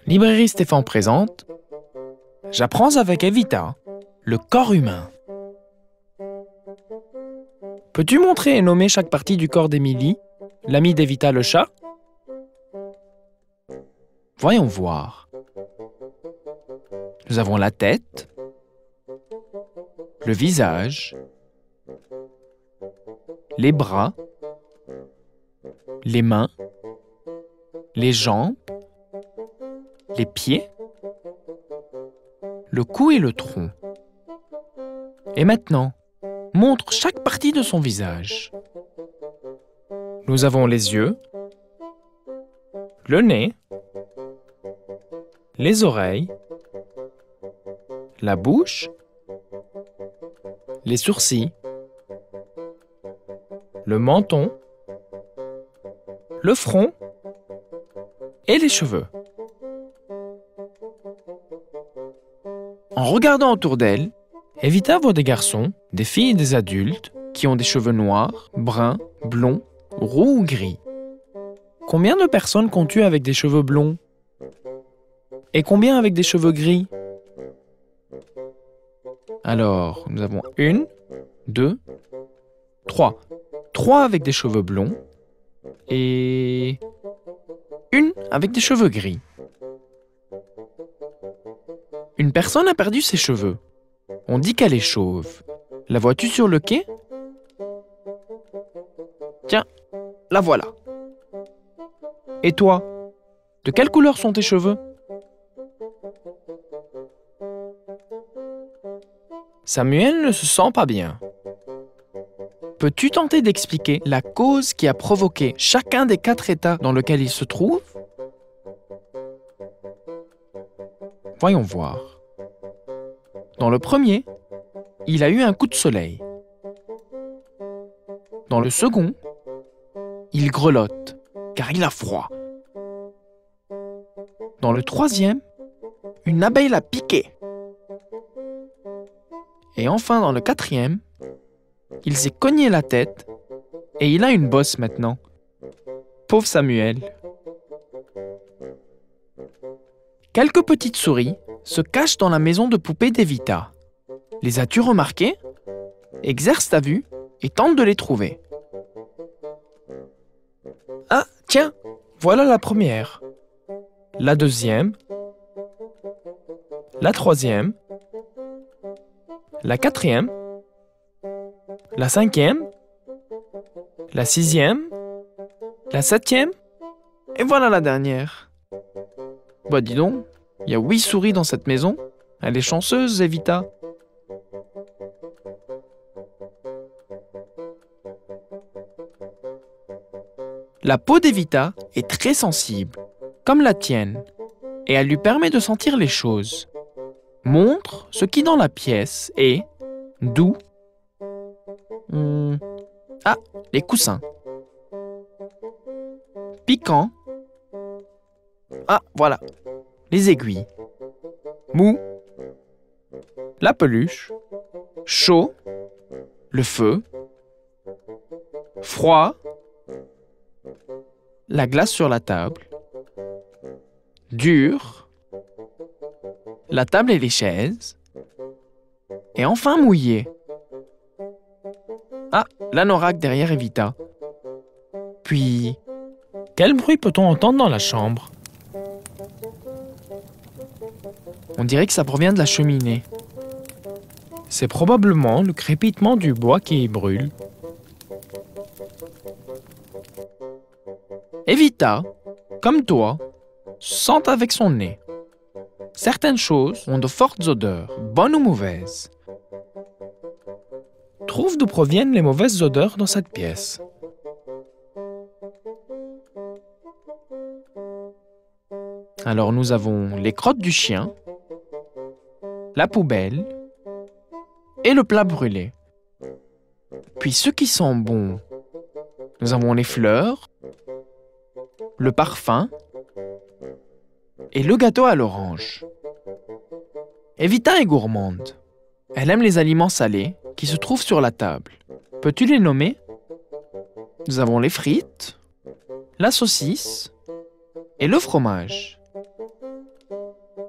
Librairie Stéphane présente J'apprends avec Evita, le corps humain. Peux-tu montrer et nommer chaque partie du corps d'Émilie, l'amie d'Evita le chat? Voyons voir. Nous avons la tête, le visage, les bras, les mains, les jambes, les pieds, le cou et le tronc. Et maintenant, montre chaque partie de son visage. Nous avons les yeux, le nez, les oreilles, la bouche, les sourcils, le menton, le front et les cheveux. En regardant autour d'elle, Evita voit des garçons, des filles et des adultes qui ont des cheveux noirs, bruns, blonds, roux ou gris. Combien de personnes comptes-tu avec des cheveux blonds? Et combien avec des cheveux gris? Alors, nous avons 1, 2, 3. 3 avec des cheveux blonds et 1 avec des cheveux gris. Une personne a perdu ses cheveux. On dit qu'elle est chauve. La vois-tu sur le quai? Tiens, la voilà. Et toi, de quelle couleur sont tes cheveux? Samuel ne se sent pas bien. Peux-tu tenter d'expliquer la cause qui a provoqué chacun des 4 états dans lesquels il se trouve? Voyons voir. Dans le premier, il a eu un coup de soleil. Dans le second, il grelotte, car il a froid. Dans le troisième, une abeille l'a piqué. Et enfin, dans le quatrième, il s'est cogné la tête et il a une bosse maintenant. Pauvre Samuel. Quelques petites souris se cachent dans la maison de poupée d'Evita. Les as-tu remarquées? Exerce ta vue et tente de les trouver. Ah, tiens, voilà la première. La deuxième. La troisième. La quatrième. La cinquième. La sixième. La septième. Et voilà la dernière. Bah dis donc, il y a 8 souris dans cette maison. Elle est chanceuse, Evita. La peau d'Evita est très sensible, comme la tienne, et elle lui permet de sentir les choses. Montre ce qui dans la pièce est doux. Ah, les coussins. Piquant. Ah, voilà. Les aiguilles. Mou. La peluche. Chaud. Le feu. Froid. La glace sur la table. Dur. La table et les chaises. Et enfin mouillé. Ah, l'anorak derrière Evita. Puis, quel bruit peut-on entendre dans la chambre? On dirait que ça provient de la cheminée. C'est probablement le crépitement du bois qui y brûle. Evita, comme toi, sent avec son nez. Certaines choses ont de fortes odeurs, bonnes ou mauvaises. Trouve d'où proviennent les mauvaises odeurs dans cette pièce. Alors nous avons les crottes du chien, la poubelle et le plat brûlé. Puis ceux qui sont bons, nous avons les fleurs, le parfum et le gâteau à l'orange. Evita est gourmande. Elle aime les aliments salés qui se trouvent sur la table. Peux-tu les nommer? Nous avons les frites, la saucisse et le fromage.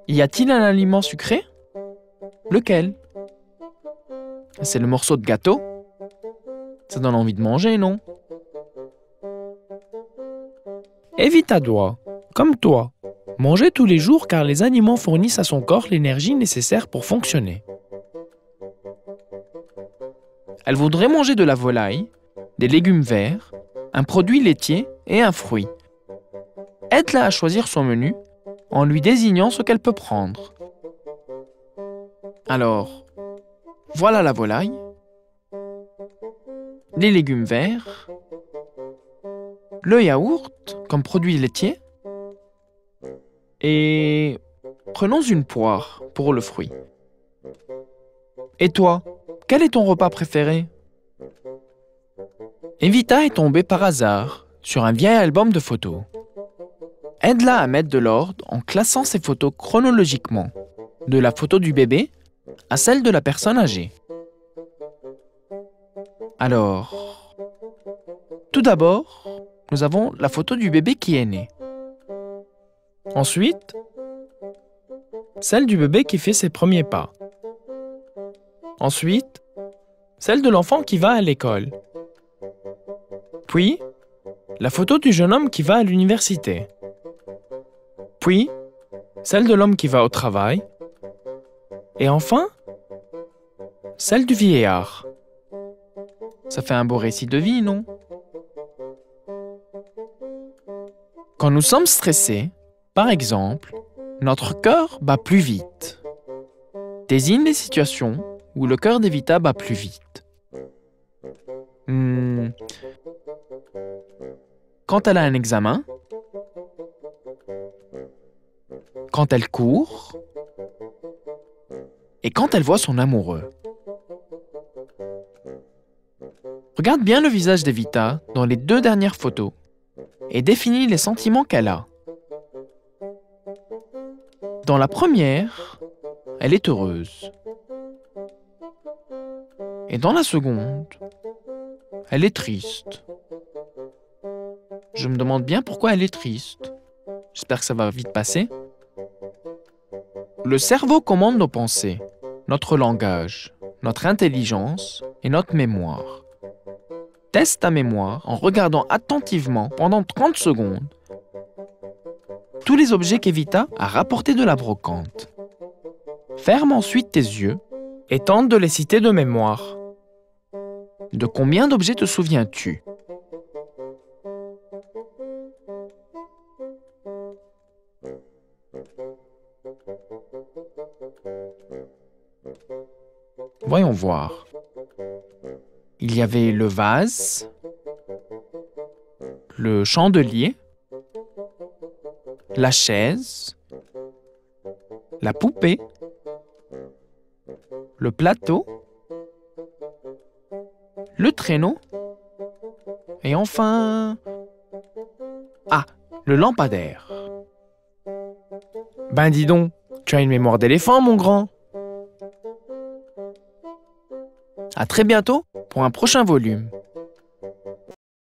Y a-t-il un aliment sucré? Lequel? C'est le morceau de gâteau? Ça donne envie de manger, non? Evita doit, comme toi, manger tous les jours car les aliments fournissent à son corps l'énergie nécessaire pour fonctionner. Elle voudrait manger de la volaille, des légumes verts, un produit laitier et un fruit. Aide-la à choisir son menu en lui désignant ce qu'elle peut prendre. Alors, voilà la volaille, les légumes verts, le yaourt comme produit laitier et prenons une poire pour le fruit. Et toi, quel est ton repas préféré? Evita est tombée par hasard sur un vieil album de photos. Aide-la à mettre de l'ordre en classant ses photos chronologiquement, de la photo du bébé à celle de la personne âgée. Alors, tout d'abord, nous avons la photo du bébé qui est né. Ensuite, celle du bébé qui fait ses premiers pas. Ensuite, celle de l'enfant qui va à l'école. Puis, la photo du jeune homme qui va à l'université. Puis, celle de l'homme qui va au travail. Et enfin, celle du vieillard. Ça fait un beau récit de vie, non? Quand nous sommes stressés, par exemple, notre cœur bat plus vite. Désigne les situations où le cœur d'Evita bat plus vite. Quand elle a un examen, quand elle court et quand elle voit son amoureux. Regarde bien le visage d'Evita dans les 2 dernières photos et définis les sentiments qu'elle a. Dans la première, elle est heureuse. Et dans la seconde, elle est triste. Je me demande bien pourquoi elle est triste. J'espère que ça va vite passer. Le cerveau commande nos pensées, notre langage, notre intelligence et notre mémoire. Teste ta mémoire en regardant attentivement pendant 30 secondes tous les objets qu'Evita a rapportés de la brocante. Ferme ensuite tes yeux et tente de les citer de mémoire. De combien d'objets te souviens-tu? Voyons voir. Il y avait le vase, le chandelier, la chaise, la poupée, le plateau, le traîneau et enfin... Ah, le lampadaire. Ben dis donc, tu as une mémoire d'éléphant, mon grand. À très bientôt pour un prochain volume.